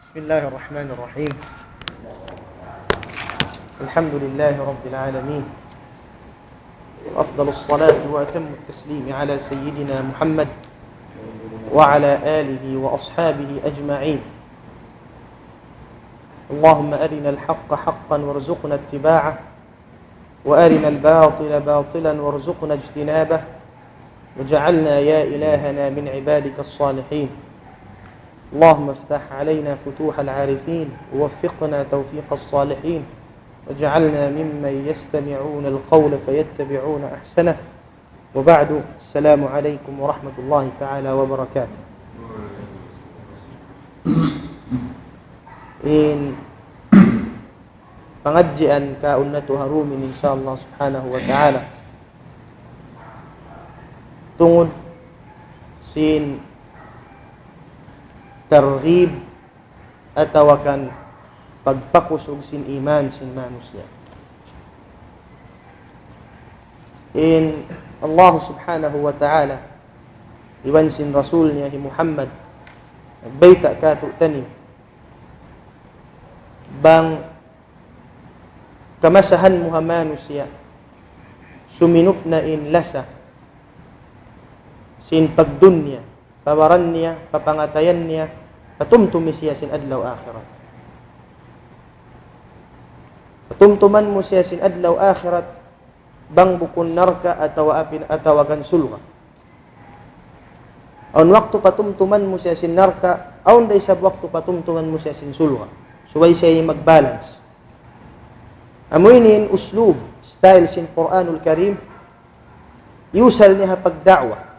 بسم الله الرحمن الرحيم. الحمد لله رب العالمين، وأفضل الصلاة وأتم التسليم على سيدنا محمد وعلى آله وأصحابه أجمعين. اللهم أرنا الحق حقا وارزقنا اتباعه، وأرنا الباطل باطلا وارزقنا اجتنابه، وجعلنا يا إلهنا من عبادك الصالحين. اللهم افتح علينا فتوح العارفين، ووفقنا توفيق الصالحين، وجعلنا ممن يستمعون القول فيتبعون أحسنه. وبعد، السلام عليكم ورحمة الله تعالى وبركاته. In pengajian kaunnatu harumin insyaallah subhanahu wa ta'ala tungod sin targhib atawa kan pagpakusog sin iman sin manusia. In Allah subhanahu wa ta'ala iwan sin rasul niya Muhammad nagbayta kato tani bang kamasahan mo manusia suminup na in lasa sin pagdunya pawaran niya, papangatayan niya, patumtumi siya sin adlaw akhirat. Patumtuman mo siya sin adlaw akhirat, bang bukun narka atawagan sulga. Aun waktu patumtuman mo siya sin narka, aun day sab waktu patumtuman mo siya sin sulga. Suway siya yung mag-balance. Amuinin uslub, style sin Quranul Karim, yusal niya pagda'wa.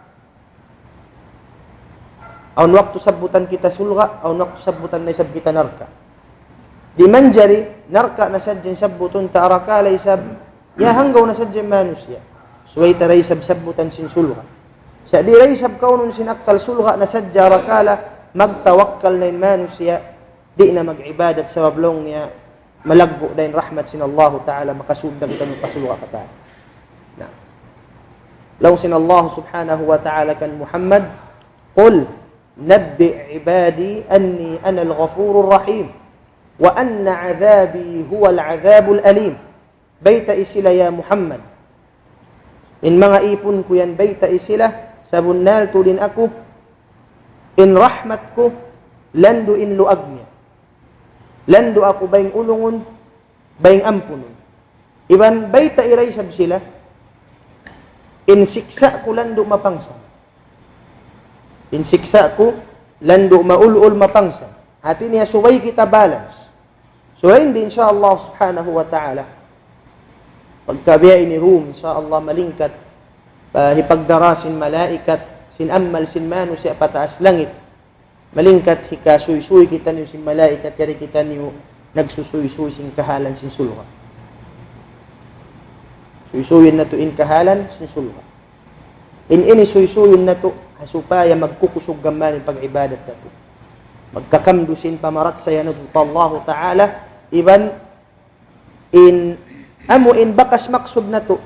Aun waktu sabutan kita sulga, aun waktu sabutan na isab kita narka. Di manjari, narka na sadyan sabutun taaraka la isab, ya hanggaw na sadyan manusia. Suway taray sabutan sin sulga. Sa di ray sab kaunun sinakal sulga na sadya rakala, magtawakkal na in manusia, di na mag-ibadat sa wablong niya, malagbo na in rahmat sin Allah Ta'ala, makasubda kita ng pasulga kata. Na. Law sin Allah subhanahu wa ta'ala kan Muhammad, qul, نبئ عبادي أني أنا الغفور الرحيم وأن عذابي هو العذاب الأليم. بيت إسلا يا محمد إن mga ipon ko yan بيت إسلا sabunal tulin ako in rahmat ko lando in luag niya lando ako bayang ulungon bayang ampunon iban bayta iray sab sila in siksa ko lando mapangsa in siksa ko, lando maulul mapangsa. Hati niya suway kita balance. So hindi insyaallah subhanahu wa ta'ala. Pagkabiya ini room, insyaallah malingkat, hipagdarasin malaikat, sin ammal sin manu siya pataas langit. Malingkat hika suy-suy kita niyo sin malaikat, kari kita niyo nagsusuy-suy sin kahalan sin sulha. Suy-suyin na to in kahalan sin sulha. In ini suy-suyin na to, supaya magkukusog gaman yung pag-ibadat na ito. Magkakamdusin pamarat sa yanod Allah Ta'ala, iban in amuin bakas maksud na to,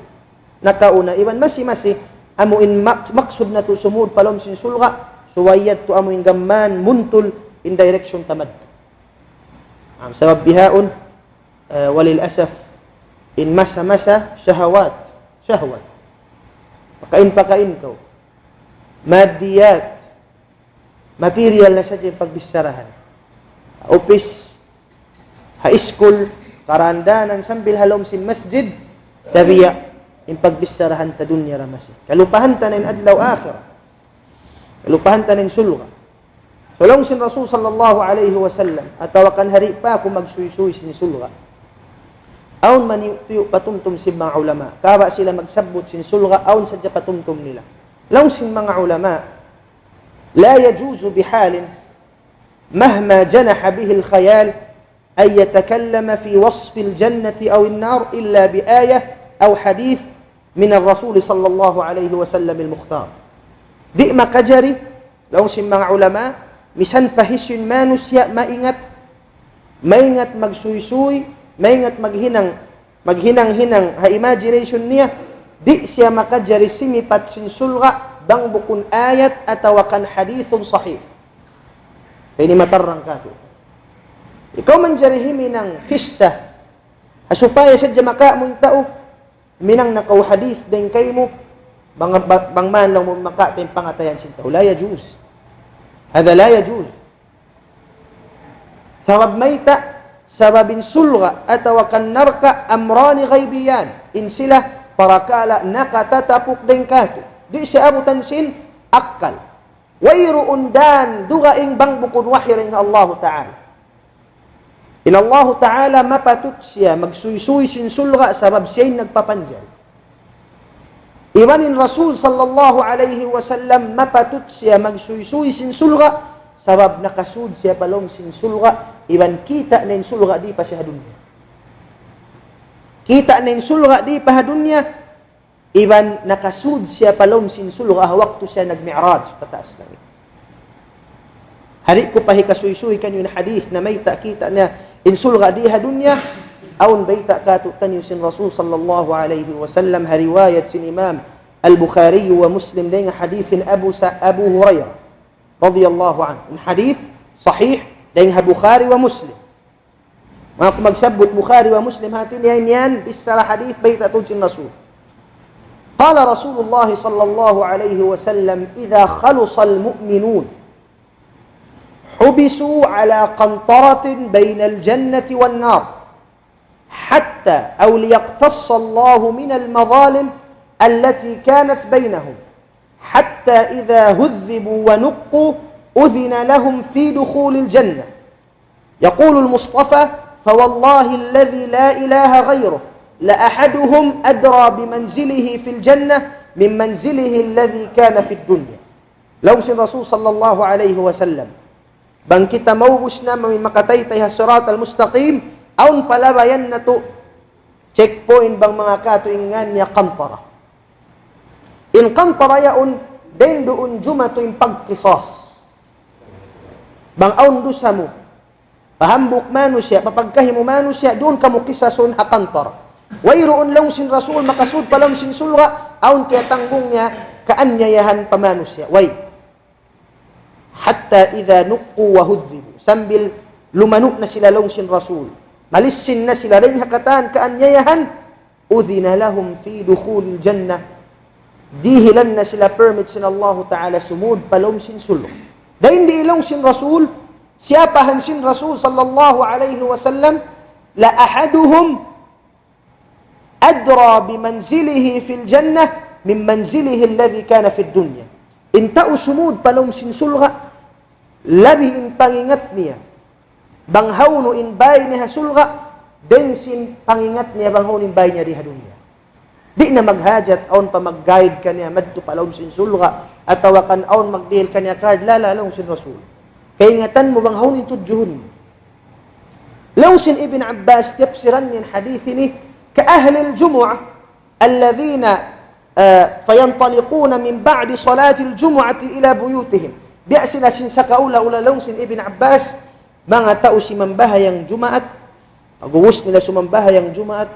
nakauna, iban masi-masi, amuin maksud na to, sumud palom sin sulga, suwayad to amuin gaman, muntul, in direction tamad. Sabab bihaon, walil asaf, in masa-masa, syahwat. Pakain ko. Madiyat, material na sadya pagbisarahan. Office, high school, karandanan, sambil halom sin masjid, tabiya, in pagbisarahan ta dunya ramasi. Kalupahan ta na in adlaw akhir. Kalupahan ta na in sulga. So long sin Rasul sallallahu alayhi wa sallam, atawakan hari pa kung magsuy-suy sin sulga. Aun maniutuyo patumtum sin mga ulama. Kawa sila magsabot sin sulga, aun sadya patumtum nila. لو سن mga علماء لا يجوز بحال مهما جنح به الخيال أن يتكلم في وصف الجنة أو النار إلا بآية أو حديث من الرسول صلى الله عليه وسلم المختار. Di makajari لو سن mga علماء misan pahisyon manusya maingat magsuy-suy maingat maghinang-hinang ha imagination niya di siya makajari simipat sin sulga bang bukun ayat atawakan hadithun sahih. Ini matarang ka to. Ikaw man jari minang kisah, supaya sadya maka mo tao, minang nakaw hadith din kay mo, bang man lang mo maka tayong pangatayan sin tao. La yajuz. Hada la yajuz. Sabab mayta, sababin sulga, atawa kan narka amrani ghaibiyan. In sila, parakala nakatatapok din kato. Di siya abutan sin akal. Wayro undan, dugaing bang bukod wahiring Allah Ta'ala. In Allah Ta'ala mapatut siya, magsuy-suy sin sulga, sabab siya'y nagpapanjal. Iwanin Rasul sallallahu alayhi wasallam, mapatut siya, magsuy-suy sin sulga, sabab nakasud siya palong sin sulga, iwan kita na in sulga di pa siya dunya. Kita na in sulga di pa dunya, iwan nakasud siya palong sin sulga, waktu siya nag-mi'raj, pataas langit. Hari ko pahikasuy-suy kanyo na hadith na may kita na in sulga di dunya, aun bayta katutan yung sin Rasul sallallahu alayhi wasallam, hariwayat sin Imam Al-Bukhari wa Muslim din hadithin Abu Hurairah radiyallahu anhu. Ang hadith sahih din Bukhari wa Muslim. Mga kumagsabot Bukhari wa Muslim hatin yan bisara hadith bayta tun sin Rasul. Qala Rasulullah sallallahu alayhi wasallam, idha khalusa al-mu'minun حبسوا على قنطرة بين الجنة والنار حتى أو ليقتص الله من المظالم التي كانت بينهم حتى إذا هذبوا ونقوا أذن لهم في دخول الجنة. يقول المصطفى فوالله الذي لا إله غيره لأحدهم أدرى بمنزله في الجنة من منزله الذي كان في الدنيا. لو سن رسول صلى الله عليه وسلم bang kita maubos na may makataytay hasurat al-mustaqim, aun palabayan na to checkpoint bang mga katuingan niya kantara. In kantara yaon, den doon jumato yung pagkisas. Bang aun dusa mo, pahambuk mano siya, papagkahimu mano siya, doon ka mo kisason ha kantara. Wayroon lang sin Rasul, makasud palam sin sulga, aun kaya tanggong niya, kaanyayahan pamano siya. Hatta idha nuqqu wa hudhibu, sambil lumanok na sila long sin Rasul, malisin na sila rin hakatan kaanyayahan, udhina lahum fi dukhulil jannah, dihilan na sila permit sin Allah Ta'ala sumud palong sin sulong. Dahil di ilong sin Rasul, siyapahan sin Rasul sallallahu alayhi wasallam, la ahaduhum adra bimanzilihi fil jannah min manzilihi alladhi kana fid dunya. Intao sumud palong sin sulga, labi in pangingat niya, banghaw no in bay niya sulga, bensin pangingat niya banghaw no in bay niya di dunya. Di na maghajat, aon pa mag-guide ka niya, madto palong sin sulga, at tawakan aon mag-deal ka niya card, lalalong sin Rasul. Kaya ingatan mo banghaw no tudjuhon. Law sin Ibn Abbas, tafsiran niyan hadithi ni, ka ahli al-jumu'ah, alladhina فينطلقون من بعد صلاة الجمعة إلى بيوتهم. Biasa na sin sa kaula-ulalong sin Ibn Abbas, mga tao si mambahayang Jumaat, aguwos nila sumambahayang Jumaat,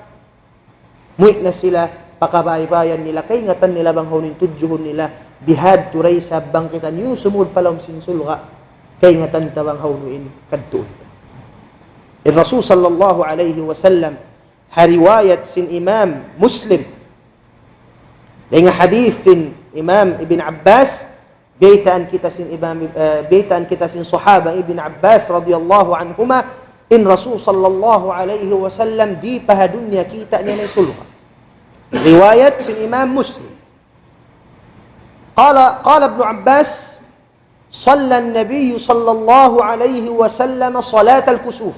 muit na sila, pakabaybayan nila, kay ngatan nila bang hunin tudjuhon nila, bihad turay sa bangkitan, yung sumud palang sin sulga, kay ngatan tabang hunuin kadtuon. Il Rasul sallallahu alayhi wasallam, hariwayat sin Imam Muslim, dengan hadithin Imam Ibn Abbas, baitaan kita sin sahaba Ibn Abbas radhiyallahu anhuma, in Rasul sallallahu alayhi wasallam di pahadunya kita niya ng sulha. Riwayat sin Imam Muslim. Qala Ibn Abbas, صلى النبي صلى الله عليه وسلم صلاة الكسوف.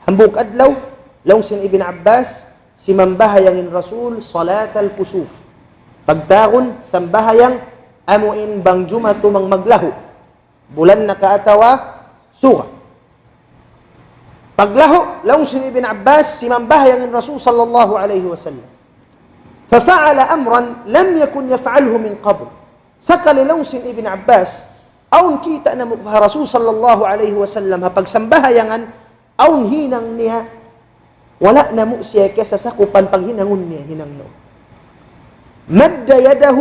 Hambuk adlaw, law sin Ibn Abbas, si mambahayang Rasul صلاة الكسوف. Pagdagon, sambahayang, amuin bang Jumato mang maglaho. Bulan na kaatawa, suga. Paglaho, laong sin Ibn Abbas, si mambahayang Rasul sallallahu alayhi wasallam. Fafa'ala amran, lam yakun yaf'alhu min qabl. Sakali laong sin Ibn Abbas, aun kita na mukha Rasul sallallahu alayhi wasallam, hapag sambahayangan, aun hinang niya, wala na mo siya kesa sakupan paghinangon niya, hinang niya. مد يده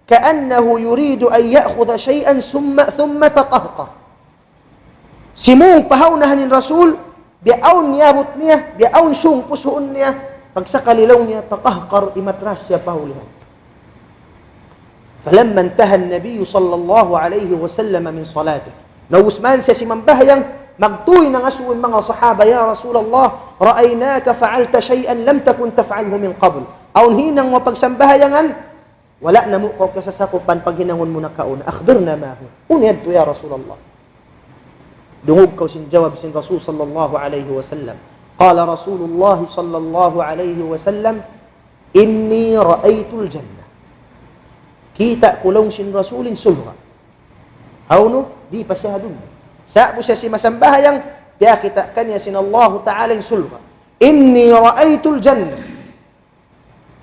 كأنه يريد أن يأخذ شيئا ثم تقهقر. Simong pahawnahan ni Rasul, biaon niyabot niya, biaon sung pusuon niya, pagsakalilaw niya, takahkar imatras siya pahulihan. Falamma intaha an-nabiy sallallahu alayhi wa sallam min salatih. Nawusman siya si mambahayang magtuy ng asuwin mga sahaba, ya Rasulullah, ra'aynaka fa'alta shay'an lam takun taf'alhu min qabl. Aun hinang mapagsambahayangan, wala na mo ko kasasakupan pag hinangon mo na kauna. Akhbirna ma hu. Unyad to ya Rasulullah. Dungog ko sin jawab sin Rasul sallallahu alayhi wa sallam. Qala Rasulullah sallallahu alayhi wa sallam, inni ra'aytul jannah. Kita kulong sin Rasulin sulha. Hawno, di pa siya dun. Sa'bo siya si masambahayang, biya kita kanya sin Allah Ta'ala yung sulha. Inni ra'aytul jannah.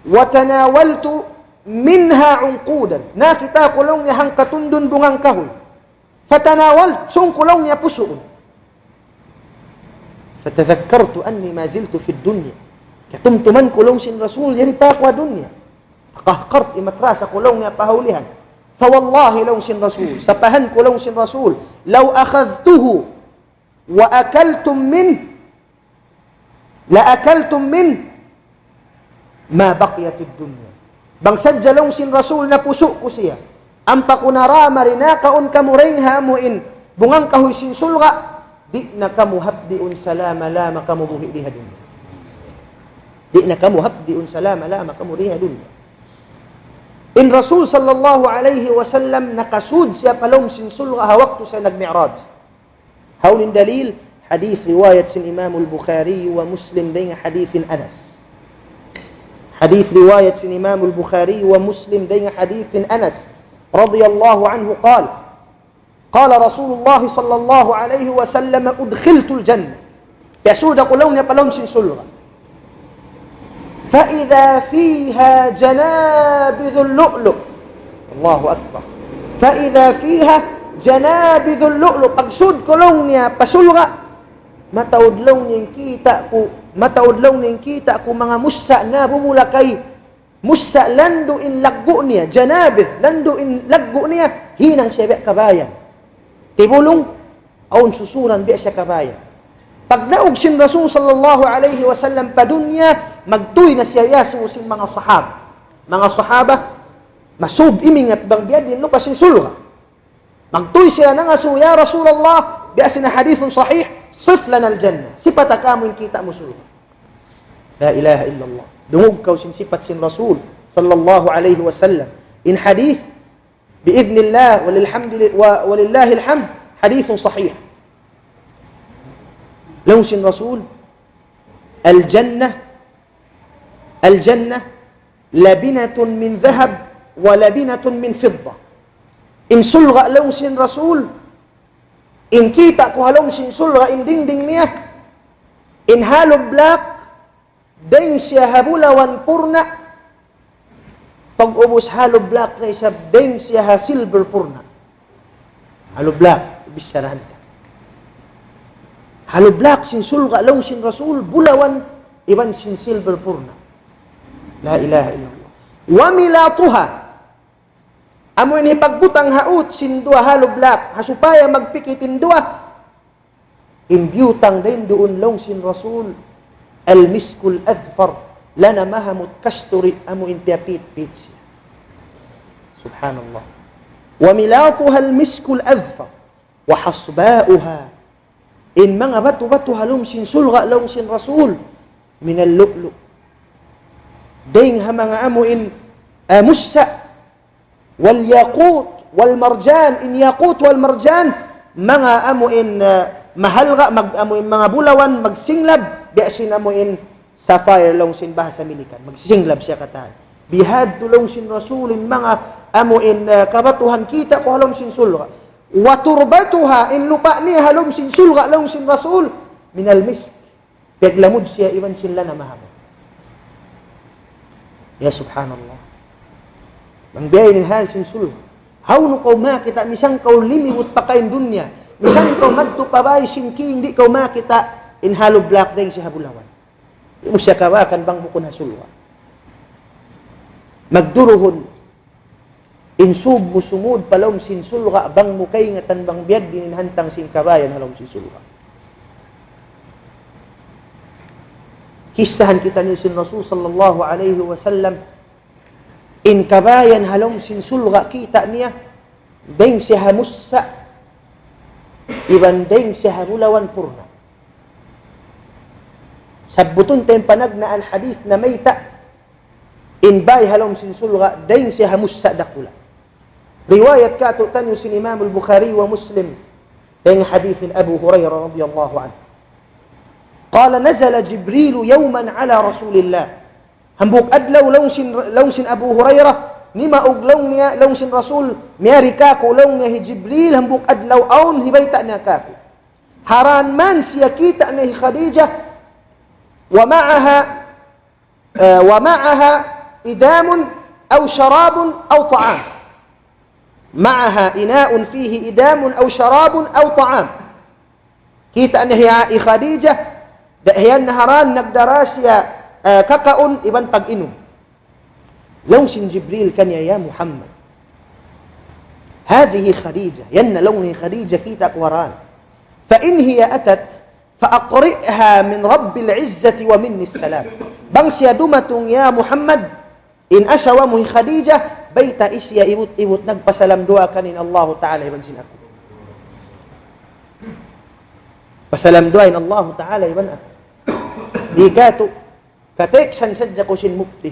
Wa tanawaltu minha unqudan. Nakita kulong niya hang katundun bungang kahoy. Fatanawal, sung kulong niya pusuon. Fatadhakkartu anni ma ziltu fi dunya. Katumtuman kulong sin Rasul, yani pakwa dunya. Pakahkart imatrasa kulong niya pahulihan. Fawallahi law sin Rasul, sapahan kulong sin Rasul, law akhadtuhu wa akaltum min, la akaltum min, ma baqiyat ad-dunya. Bang sadya law sin Rasul na puso ko siya. Ampa kunara marinakaon kamuring hamuin, bungang kahoy sin sulga, di na kamu habdiun salama lama kamu buhi diha dunya. Di na kamu habdiun salama lama kamu diha dunya. In Rasul sallallahu alayhi wa sallam nakasud siya palong sin sulga hawakto siya nag-mi'raj. Hawlin dalil, hadith riwayat sin Imam al-Bukhari wa Muslim din hadithin Anas. Hadith riwayat sin Imam al-Bukhari wa Muslim din hadithin Anas radiyallahu anhu qala qala Rasulullah sallallahu alayhi wa sallam udkhiltul jannah. Yasuda kulong niya palong sin sulga. فإذا فيها جنابذ اللؤلؤ الله أكبر فإذا فيها جنابذ اللؤلؤ pagsud kulong niya pasulga mataudlaw niyang kita ko mga musa na bumulakay musa lando in laggo niya janabith lando in laggo niya hinang siya kabayan tibulong aun susuran biya siya kabayan. Pag naog sin Rasul sallallahu alayhi wa sallam pa dunya, magtuy na siya yaso sin mga sahaba. Mga sahaba, masub imingat bang biya din no pasin sulha. Magtuy siya na nga ya Rasulullah, biya sin hadithun sahih, sif lana al-jannah. Sipata ka mo kita mo sulha. La ilaha illallah. Dungog kaw sin sipat sin Rasul sallallahu alayhi wa sallam. In hadith, biidhnillah, walillahi alhamd, hadithun sahih. لو سن رسول الجنة لبنة من ذهب ولبنة من فضة إن سلغ لو سن رسول إن كيتا كو لو سن سلغ إن دين دين مياه إن هالو بلاك دين سيهبولا وانبورنا pag-ubos halo black na isa ding siya silver purna halo black bisarahan ka. Halo black sin sulga law sin Rasul bulawan iban sin silver purna. La ilaha illallah. Wa milatuha. Amo ini pagbutang haut sin dua halo black hasupaya magpikitin dua. Imbyutang din doon law sin Rasul al-miskul adfar lana mahamut kasturi amo intiapit pitsi. Subhanallah. Wa milatuha al-miskul adfar wa hasba'uha in mga batu-batu halum sin sulga law sin Rasul min al-lu'lu. Ding ha mga amo in mussa wal yaqut wal marjan in yaqut wal marjan mga amo in mahalga mag amo in mga bulawan magsinglab biasin amo in sapphire law sin bahasa Milikan magsinglab siya katahan bihad law sin Rasul in mga amo in kabatuhan kita ko halum sin sulga wa turbatuha in lupa niya halom sin sulga law sin Rasul minal misk paglamod siya iwan sila na mahaba. Ya subhanallah. Mangbiyayin hal sin sulga hawno kaw makita misang kaw limibot pa kain dunya misang kaw madto pabay sin king di kaw makita in halo black ding si habulawan di mo siya kawakan bang bukon ha sulga magduruhon insub musumud palom sin sulga bang mukay nga tanbang biyad dininhantang sin kabayan halom sin sulga. Kisahan kita ni sin Rasul sallallahu alaihi wasallam in kabayan halom sin sulga kita niya deng siya mussa iban deng siya bulawan purna. Sabutun tempanag na al hadith na mayta in bay halom sin sulga deng siya mussa dakula. Riwayat ka tu tanyo sin Imam al-Bukhari wa Muslim deng hadith Abu Hurairah radhiyallahu anhu. Qala nazala Jibril yawman ala Rasulillah. Hambuk adlaw law sin Abu Hurairah nima uglaw niya law sin Rasul miyari kako law niya hi Jibril hambuk adlaw aun hibayta na kako. Haran man siya kita ni Khadijah ومعها إدام أو شراب أو طعام. معها إناء فيه إدام أو شراب أو طعام. Kita na hiya Khadijah dahiyan naharan nagdarasya kakaon iban pag-inom. Law sin Jibril kanya ya Muhammad. هذه خديجة ين لون خديجة كيتا قوران فإن هي أتت فأقرئها من رب العزة ومني السلام. Bang siya dumatong ya Muhammad in asawa mo Khadijah bayta isya ibut nagpasalam dua kanin Allah Ta'ala iban sin ako. Pasalam dua in Allah Ta'ala iban ako. Di kato kateksan sadya ko sin mukti.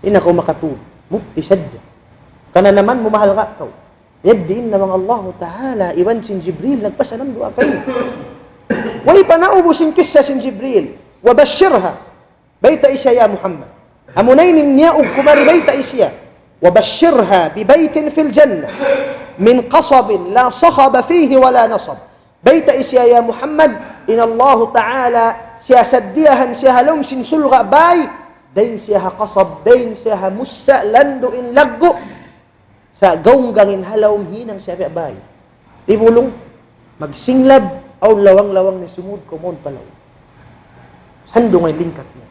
Ina ko makatub. Mukti sadya. Kana naman mumahal ka ko. Yabdiin namang Allah Ta'ala iban sin Jibril nagpasalam dua kanin. ويبنأوا سنكسة سن جبريل وبشرها بيت إسيا يا محمد همونين النياء كبار بيت إسيا وبشرها ببيت في الجنة من قصب لا صخب فيه ولا نصب. بيت إسيا يا محمد إن الله تعالى سيسديها سيها لوم سن سلغة باي دين سيها قصب دين سيها مسا لندو إن لقو سأقونغ إن هلوم هينang سيها باي ibulong magsinglab aw lawang-lawang ni sumud komon palaw. Sando ngay lingkat niya.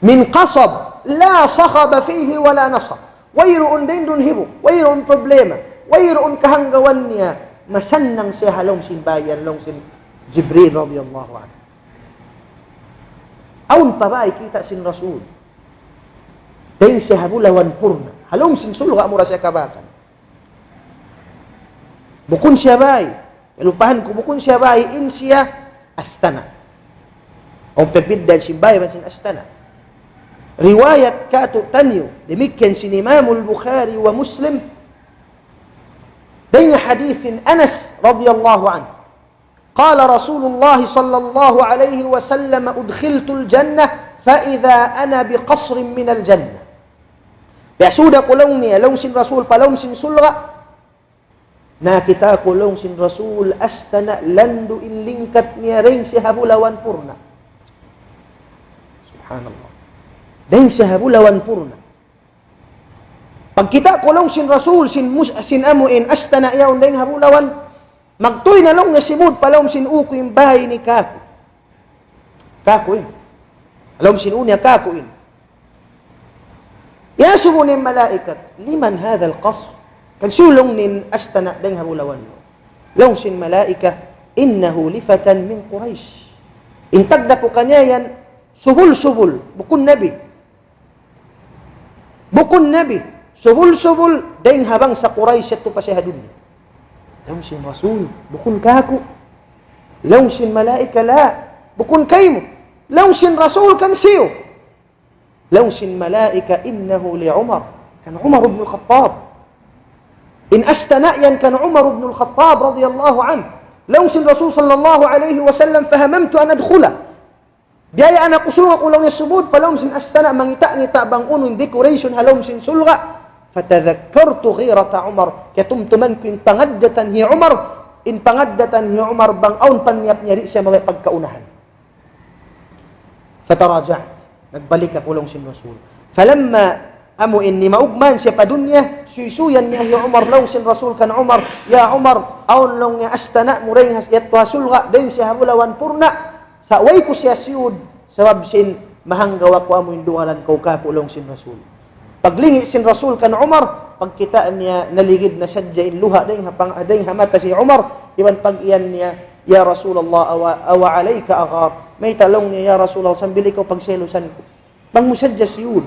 Min qasab, la sakhaba fihi wala nasab. Wayroon din dun hibo. Wayroon problema. Wayroon kahanggawan niya. Masannang siya halong sin bayan, long sin Jibril radiyallahu anhu. Aun pa ba kita sin Rasul? Dahil siya habulawan purna. Halong sin sulga mura siya kabakan. Bukun siya bay. Lupahan ko bukun siya bay in siya astana. O pepiddan si bay man sin astana. Riwayat kato tanyo demikian sin Imam al-Bukhari wa Muslim بين حديث أنس رضي الله عنه قال رسول الله صلى الله عليه وسلم أدخلت الجنة فإذا أنا بقصر من الجنة. بأسودة قلوني لون سن رسول فلون سن سلغة nakita ko long sin Rasul astana lando in lingkat niya rin si habulawan purna. Subhanallah. Rin si habulawan purna. Pagkita ko long sin Rasul sin amuin astana yaon rin habulawan magtuy na long nga simud palong sin uko yung bahay ni Kako. Kakuin. Along sin unya Kakuin. Yasumun yung malaikat liman hadha al-qasr. Kagsulong nin astana deng habulawan mo. Long sin malaika, innahu lifatan min Quraysh. Intagda po kanya yan, subul-subul, bukun nabi. Bukun nabi, subul-subul, deng habang sa Quraysh ito pa siya dunya. Long sin Rasul, bukun kako. Long sin malaika, la. Bukun kayo mo. Long sin Rasul kan siyo. Long sin malaika, innahu li Umar. Kan Umar ibn al-Khattab. إن أستنأيا كان عمر بن الخطاب رضي الله عنه لو سن رسول صلى الله عليه وسلم فهممت أن أدخله بيايا أنا قصوغ قلون السبود فلو سن أستنأ من يتأني تأبان أنو ديكوريشن هلو سن سلغة فتذكرت غيرة عمر كتمت منك إن پنجدة هي عمر إن پنجدة هي عمر بان أون پنيات نيرئسي مغيقك كأونها فتراجعت نقبلك قلون سن رسول فلما أمو إني مأugman siya pa dunya suysuyan niya ya Umar long sin Rasul kan Umar ya Umar aun long niya astana muray has yatwa sulga din siya habulawan purna sa way ko siya siyud sabab sin mahanggawa ko amo indualan ko ka long sin Rasul Paglingi sin Rasul kan Umar, pagkita niya naligid na sadya in luha dayng hamata si Umar, iban pag iyan niya, ya Rasulullah awa alayka aghar. May talong niya, ya Rasulullah, sambili ko pagselusan ko. Bang musadya siyun.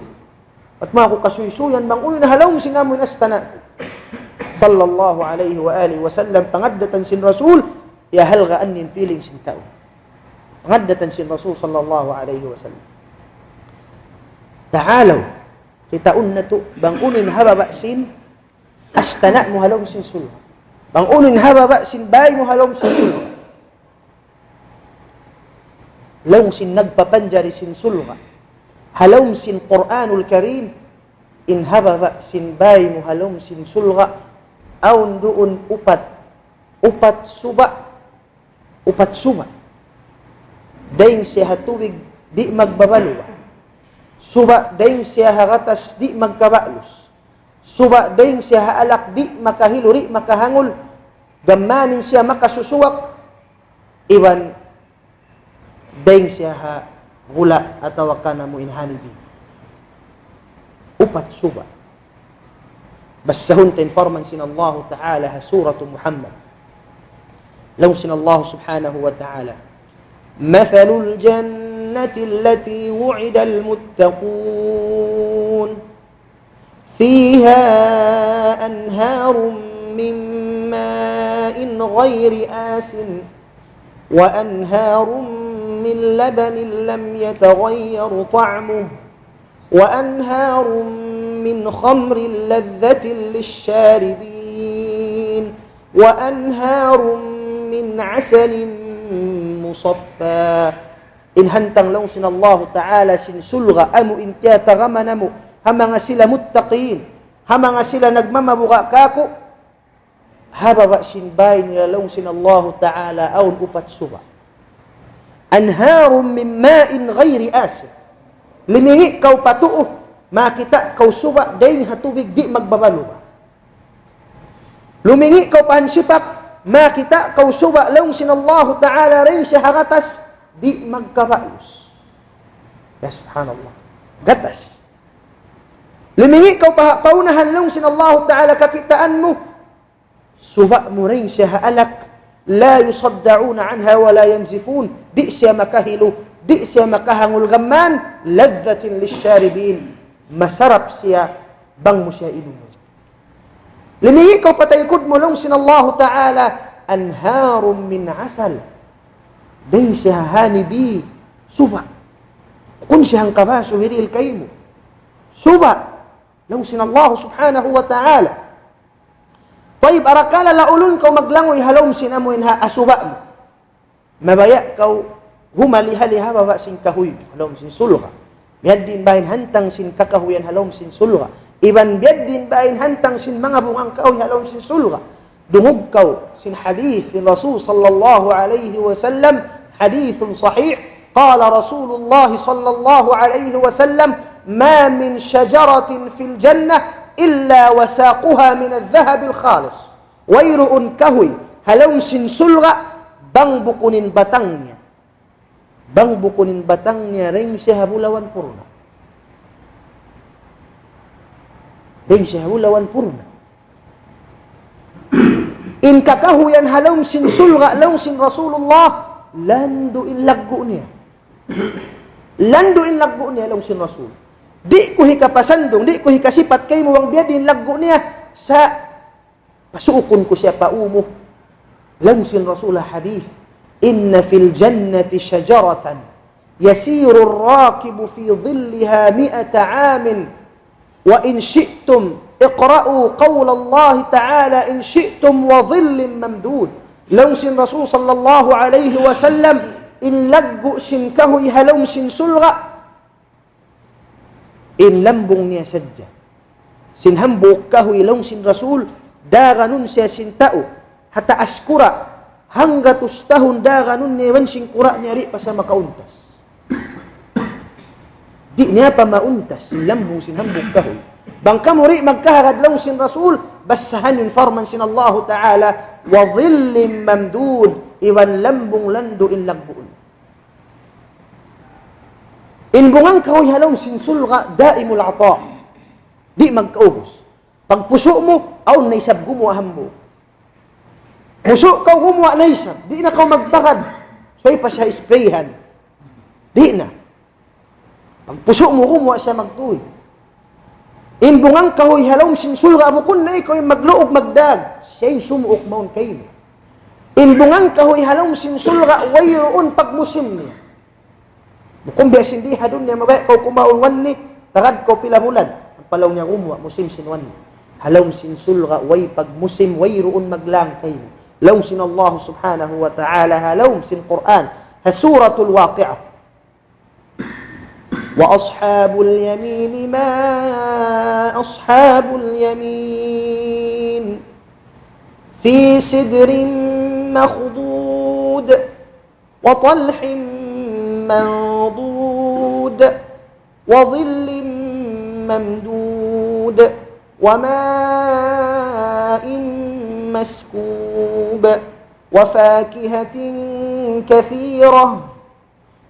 At mga ko kasuysuyan, bang uno na halawng sinamoy nastana. Sallallahu alayhi wa alihi wa sallam, pangaddatan sin Rasul, ya halga anin feeling sin tao. Pangaddatan sin Rasul sallallahu alayhi wa sallam. Ta'alaw, kita unnatu, bang unin hababa sin, astana mo halawng sin sulha. Bang unin hababa sin bay mo halawng sin sulha. Lawng sin nagpapanjari sin sulha. Halawng sin Qur'anul Karim, in hababa sin bay mo halawng sin sulha, aun doon upat suba. Daing siya hatubig, di magbabalwa. Suba daing siya hagatas, di magkabalos. Suba daing siya haalak, di makahiluri, makahangol. Gamanin siya makasusuwak. Iwan daing siya ha gula atawa ka na mo inhanibi. Upat suba. Basahun ta informan sin Allah Ta'ala ha suratu Muhammad. Law sin Allah subhanahu wa ta'ala. Mathalul jannati allati wu'ida al-muttaqun. Fiha anharun min ma'in ghayri asin. وأنهار من لبن لم يتغير طعمه وأنهار من خمر لذة للشاربين وأنهار من عسل مصفى إن هنتن لون سن الله تعالى سن سلغة أمو إنتيا تغمنمو هما غسل متقين هما غسل نجمم بغاكاكو hababa sin bay nila long sin Allah Ta'ala aun upat suba. Anharum min ma'in ghayri asin. Limingi kau patuo, makita kau suba daing hatubig di magbabaluba. Lumingi kau pahansipak, makita kau suba long sin Allah Ta'ala rin siya hagatas di magkabalos. Ya subhanallah. Gatas. Limingi kau paunahan long sin Allah Ta'ala kakitaan mo, suba mo rin siya haalak, la yusadda'una anha wa la yanzifun, di siya makahilo, di siya makahangul gaman, ladhatin lisharibin, masarap siya, bang mo siya inumin. Limingi ko pataykod mo lang sin Allah Ta'ala, anharum min asal, din siya hanibi, suba, kun siyang kabaso hiril kayo mo, suba, lang sin Allah Subhanahu wa Ta'ala. Taib, arakala laulun kau maglangoy halom sinamuin ha asuba mo. Mabaya kau humaliha-liha baba sin kahuy, halom sin sulga. Biyad din bahin hantang sin kakahuyan halom sin sulga. Iban biyad din bahin hantang sin mga bungang kahoy halom sin sulga. Dungog kau sin hadith ni Rasul sallallahu alayhi wa sallam, hadithun sahih. Qala Rasulullah sallallahu alayhi wa sallam, ma min shajaratin fil jannah إلا وساقها من الذهب الخالص ويرؤن كهوي هلوم سنسلغة بang bukunin batangnya ring sihabulawan purna in kakahuyan halaum sinsulga laum sin Rasulullah landu in laggu niya laum sin Rasul. Di ko hikapasandong, di ko hikasipat kay mo ang biyadin laggo niya sa pasukon ko siya paumo. Lamsin Rasulah hadith, inna fil jannati shajaratan yasiru ar-rakibu fi dhilliha 100 amin wa in syi'tum iqra'u qawla Allah ta'ala in syi'tum wa dhillin mamdud. Lamsin Rasul sallallahu alayhi wa sallam in laggo sin kahoy halom sin sulga in lambong niya sadya. Sinhambok kahoy long sin Rasul, daganun siya sin tao, hata askura, hangga tustahon daganun niya sin kura niya ri pa sa makauntas. Di niya pa mauntas, sin lambong sinhambok kahoy. Bangka mo ri magkahagad long sin Rasul, basahan informan sin Allah Ta'ala, wa dhillim mamdud, iwan lambong lando in lagbuon. In bungang kahoy halong sin sulga daimul ata. Di magkaubos. Pag puso mo, aw naisab gumawa hambo. Puso ka gumawa naisab. Di na ka magtakad. So, pa siya sprayhan. Di na. Pag puso mo, gumawa siya magtuwi. Imbungang kahoy halawm sinsulga abukon na ikaw yung magluog magdag. Siya yung sumuok maun kayo. Imbungang kahoy halawm sinsulga wayroon pagmusim niya. Bukong biya sindiha doon niya mabaya kau kumaunwan ni tagad ko pila bulan. Ang palaw niya gumawa musim sinwan. Halawm sinsulga way pagmusim wayroon maglang kayo. Lawm sin Allah subhanahu wa ta'ala halawm sin Quran. Hasuratul waqi'ah. وأصحاب اليمين ما أصحاب اليمين في سدر مخضود وطلح منضود وظل ممدود وماء مسكوب وفاكهة كثيرة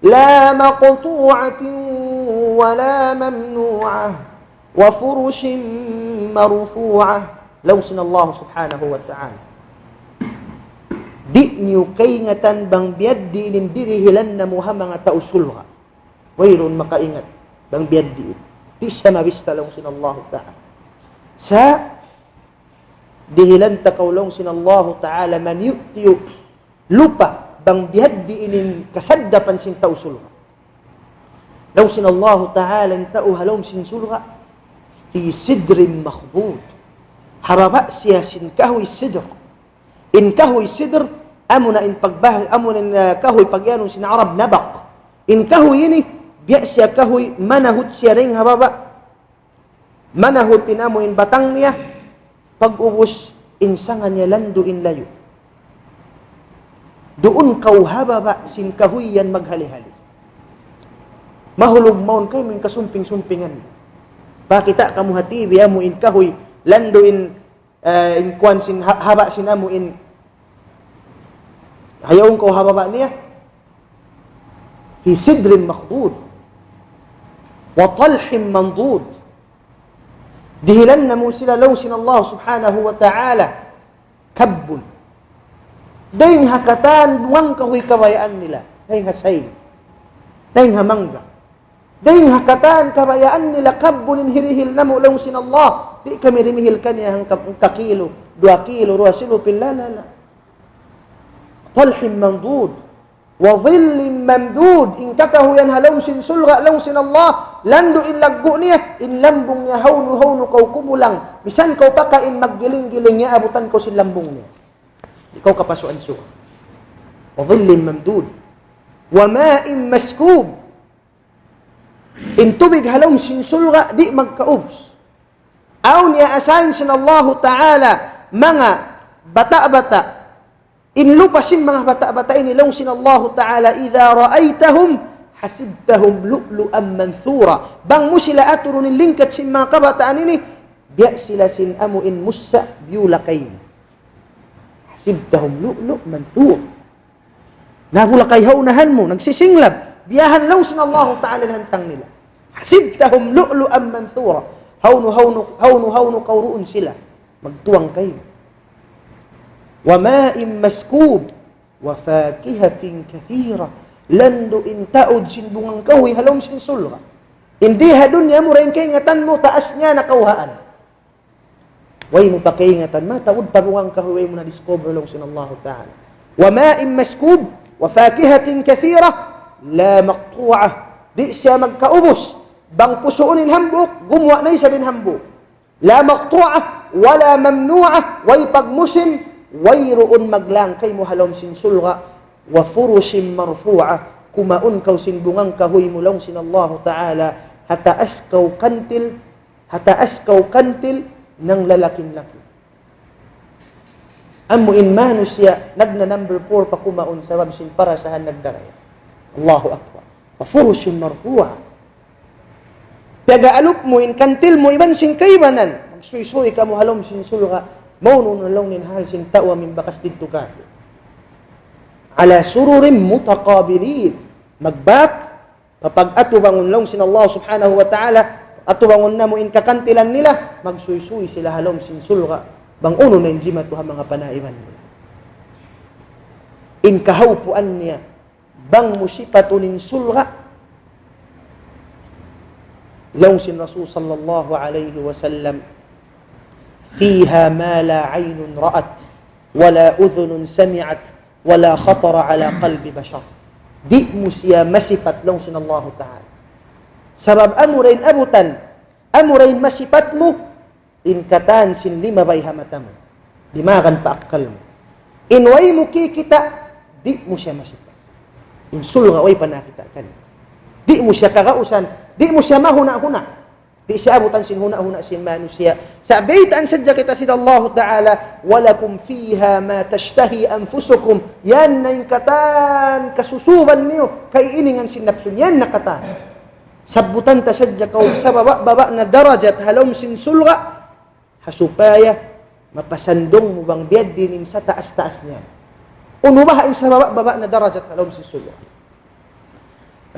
لا مقطوعة ولا ممنوعة وفرش مرفوعة لوسن الله سبحانه وتعالى di niyo kay ngatan bang biyad di nindirihilan na muha mga tausulha wayron makaingat bang biyad di siya mabista lawsin Allah ta'ala sa dihilan takawlong sin Allah ta'ala man yu'tiyo lupa bang biyad di inin kasaddapan sin tausulha lawsin Allah ta'ala ang tao halawm sin sulha fi sidrin makhbud haraba siya sin kahoy sidr in kahoy sidr amo na in pagbah amo na kahoy pagyanon sin Arab nabaq in kahoy ini biya siya kahoy manahut siya ring hababa manahut tinamo in batang niya pag-ubos insangan niya lando in layo doon kaw hababa sin kahoy yan maghali-hali mahulog maun kay mo in kasumping-sumpingan bakita kamu hati biya mo in kahoy lando in kwan sin haba sinamo in hayawon ko hababa niya fi sidrin makhdud wa talhin mandud dihilan na mo sila lawsin Allah subhanahu wa ta'ala kabbun daing hakatan buwang kahoy kabayaan nila daing hasay daing hamangga daing hakatan kabayaan nila kabbun hirihil na mo lawsin Allah di kami rimihil kanya hang kakilo 2 kilo 2 silo pilala talhin mandud wa dhillin mamdud in kakahu yan halawm sin sulga lawsin Allah lando in laggo niya in lambong niya hawnu kau kumulang bisan kau pakain maggiling-giling niya abutan ko sin lambong niya ikaw kapasuan suwa wa dhillin mamdud wa ma'in maskub in tubig halawm sin sulga di magkaubs aw niya asahin sin Allah ta'ala mga bata-bata inlupasin mga bata-bata ini lawsin Allah ta'ala idha ra'aytahum hasibtahum lu'lu'an manthura bang mo sila aturunin lingkat sin mga kabataan ini biya sila sin amuin musa biulakay hasibtahum lu'lu' manthur nabulakay haunahan mo nagsisinglab biyahan lawsin Allah ta'ala hantang nila hasibtahum lu'lu'an manthura hawnu kauruun sila magtuwang kayo wa ma'in maskub wa fakihatin kathira lando in taod sin bungang kahoy halawm sin sulga hindi hadunya mo rin kaingatan mo taas niya na kauhaan way mo pa kaingatan ma taod pa bungang kahoy mo na discover lang sin Allah ta'ala wa ma'in maskub wa fakihatin kathira la maqtu'ah di siya magkaubos bang pusuunin hambok, gumuha na isa bin hambok. La maqtu'ah, wala mamnu'ah, way pagmusim, way roon maglang kay mo halawm sin sulga, wa furushim marfu'ah, kumaun kaw sin bungang kahoy mo lang sin Allah Ta'ala, hataas kaw kantil ng lalaking-laki. Amo in mano siya, nagna number 4 pa kumaun sa wabsin para sa nagdaray. Allahu Akbar. Wa furushim marfu'ah. Tagaalop mo, in kantil mo, iban sin kaybanan. Magsuy-suy ka mo halom sin sulga. Mauno nalong ninhal sin tawa min bakas dito ka. Ala sururim mutakabilin. Magbak, kapag ato bangon lang sin Allah subhanahu wa ta'ala, at tuwangon na mo in kakantilan nila, magsuy-suy sila halom sin sulga, bang uno na injima to mga panaiman nila. In kahawpuan niya, bang musipatunin sulga, lawsin Rasul sallallahu alayhi wa sallam, fiha ma la aynun ra'at, wala udhunun sami'at, wala khatara ala qalbi bashar. Di mo siya masipat lawsin Allah Ta'ala. Sabab amurain abutan, amurain masipat mo, in katan sin lima bay hamata mo. Dimakan paakal mo. In way mo kikita, di mo siya masipat. In sulga way panakita kan. Di mo siya kakausan, di mo siya mahuna-huna. Di siya abutan sin huna-huna sin manusia. Sa baitan sadya kita sin Allah Ta'ala, walakum fiha ma tashtahi anfusukum. Yan na yung katan, kasusuban niyo, kay iningan sin napsun. Yan na katan. Sabutan ta sadya kau sa baba na darajat halom sin sulga, hasupaya mapasandong mo bang biyad dinin sa taas-taas niya. Unubahain sa baba na darajat halom sin sulga.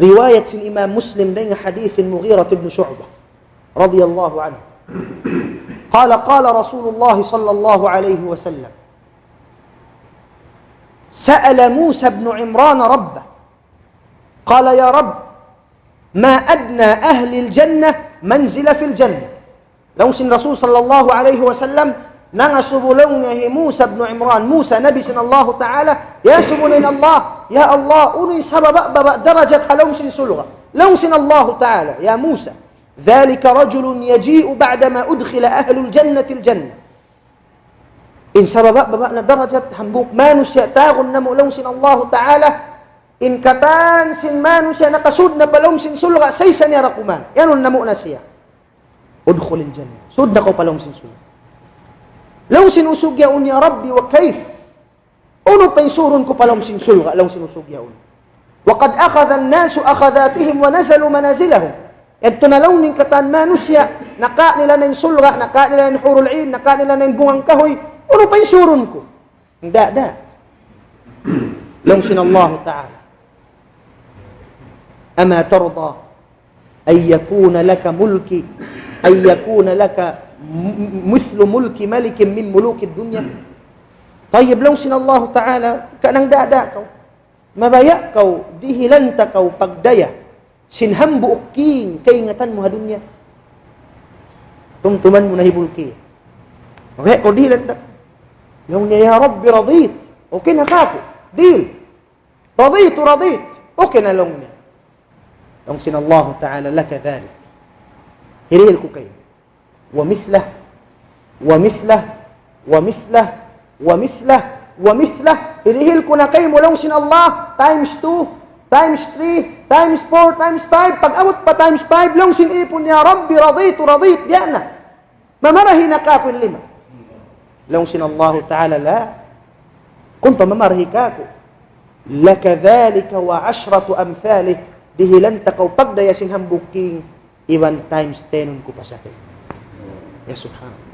Riwayat sin Imam Muslim din hadith Mughirah ibn Shu'bah radiyallahu anhu. قال رسول الله صلى الله عليه وسلم سأل موسى بن عمران ربه قال يا رب ما أدنى أهل الجنة منزلة في الجنة. لو سن رسول صلى الله عليه وسلم نغسب لونه موسى بن عمران موسى نبي سن الله تعالى يا سبنين الله يا الله أني سبب درجة لو سن سلغة لو سن الله تعالى يا موسى ذلك رجل يجيء بعدما أدخل أهل الجنة الجنة إن سبب درجة همبوك ما نسيأتاغ النمو لو سن الله تعالى in katan sin manusya nakasud na palom sin sulga saysa niya rakuman. Yan ang namo na siya. Udkhulil jannah. Sud na ko palom sin sulga. Law sinusugya unya Rabbi wa kayf. Uno pa insurun ko palom sin sulga. Law sinusugya unya. Wa qad akhadha an-nasu akhadhatihim wa nazalu manazilahum. Ito na law ning katan manusya naka nila na sulga, naka nila na hurul 'ain, naka nila na bungang kahoy. Uno pa insurun ko. Da. Law sin Allah Ta'ala. أما ترضى أن يكون لك ملك أن يكون لك مثل ملك ملك من ملوك الدنيا طيب لو سن الله تعالى كأنك داكو مبايا كو دهلنت كو pagdaya sinham buuking kaingatan mo ha dunya tumtuman mo na hibulki okay ko dihilanta yung niya ya Rabbi radit okay na kako deal radit okay na long niya يمسن الله تعالى لك ذلك هريلك كي ومثله هريلك نكي ملوسن الله times 2 times 3 times 4 times 5 pag amot pa times 5 longsin ipon ya Rabbi radit biyana mamarahi nakakun lima longsin Allah ta'ala la kunta mamarahi kako laka dhalika wa 10 amthalih dihilan takaw pagdaya sin hambuking iwan times 10 ko pa sa kay. Ya subhanallah.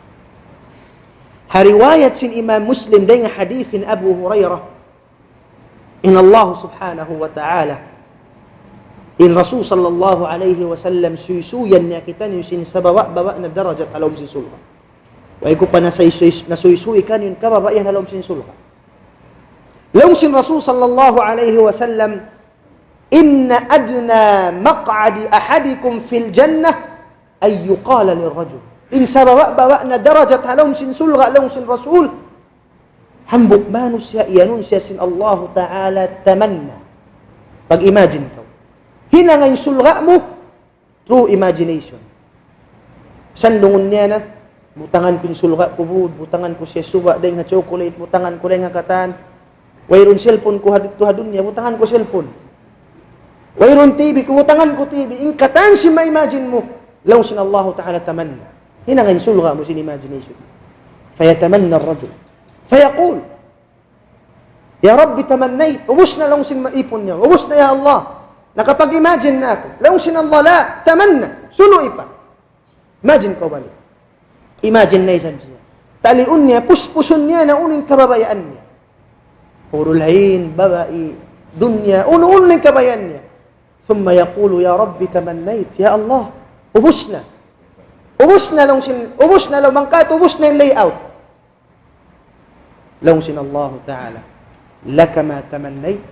Hariwayat sin Imam Muslim din hadithin Abu Hurairah. In Allah subhanahu wa ta'ala in Rasul sallallahu alayhi wa sallam suysuyan niya kita niyo sin sa baba na darajat alom sin sulha. Way ko pa nasuysuy kan yun kababa yan alom sin sulha. Law sin Rasul sallallahu alayhi wa sallam إن أدنى مقعد أحدكم في الجنة أن يقال للرجل إن سبب بوأنا درجة لهم سن سلغة لهم سن رسول hambuk manusia iyanun siya sin Allah Ta'ala tamanna pag-imagine ka hinangay sulga mo through imagination sandungon niya na butangan ko yung sulga kubud butangan ko siya suba dahil nga chocolate butangan ko dahil nga katan wayron cellphone ko hadito hadun niya butangan ko cellphone wayron TV, kumutangan ko TV, in katan si ma-imagine mo, law sin Allah Ta'ala tamanna. Hinangin sulga mo sin imagination. Fayatamanna ar-rajul. Fayaqul, Ya Rabbi tamannayt, ubus na law sin maipon niya, ubus na ya Allah. Nakapag-imagine na ako, law sin Allah la, tamanna, suno ipa. Imagine ko balik. Imagine na isang siya. Taliun niya, puspusun niya na uning kababayaan niya. Hurul 'ain, babae, dunya, uno-uno ng kabayan niya. ثم يقول يا رب تمنيت يا الله وبسنا Ubus na lang mangkat, ubus na yung layout. Lungsin Allah Ta'ala. Laka ma tamannait.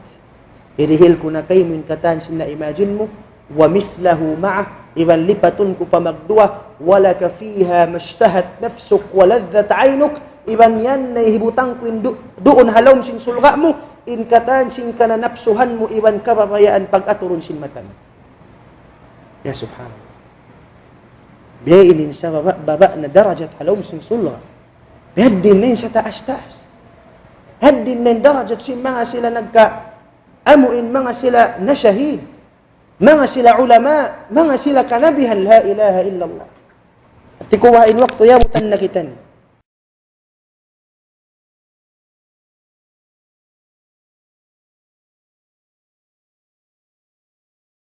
Irihil ko na kayo min katan sin na imagine mo. Wa mithlahu ma'a. Iban lipatun ko pa magdua. Walaka fiha mashtahat nafsuk waladhat aynuk. Iban yan na ihibutang ko doon halawm sin sulga mo. In katan sin ka na napsuhan mo. Iban kapabayaan pag-aturon sin matan. Ya subhanallah. Biyainin sa baba na darajat halawm sin sulga. Haddin na yun sa taas-taas. Haddin na yung darajat sin mga sila nagka-amuin, mga sila na shahid, mga sila ulama, mga sila kanabihan, la ilaha illallah. At ikuwain waktu, yamutan na kitan.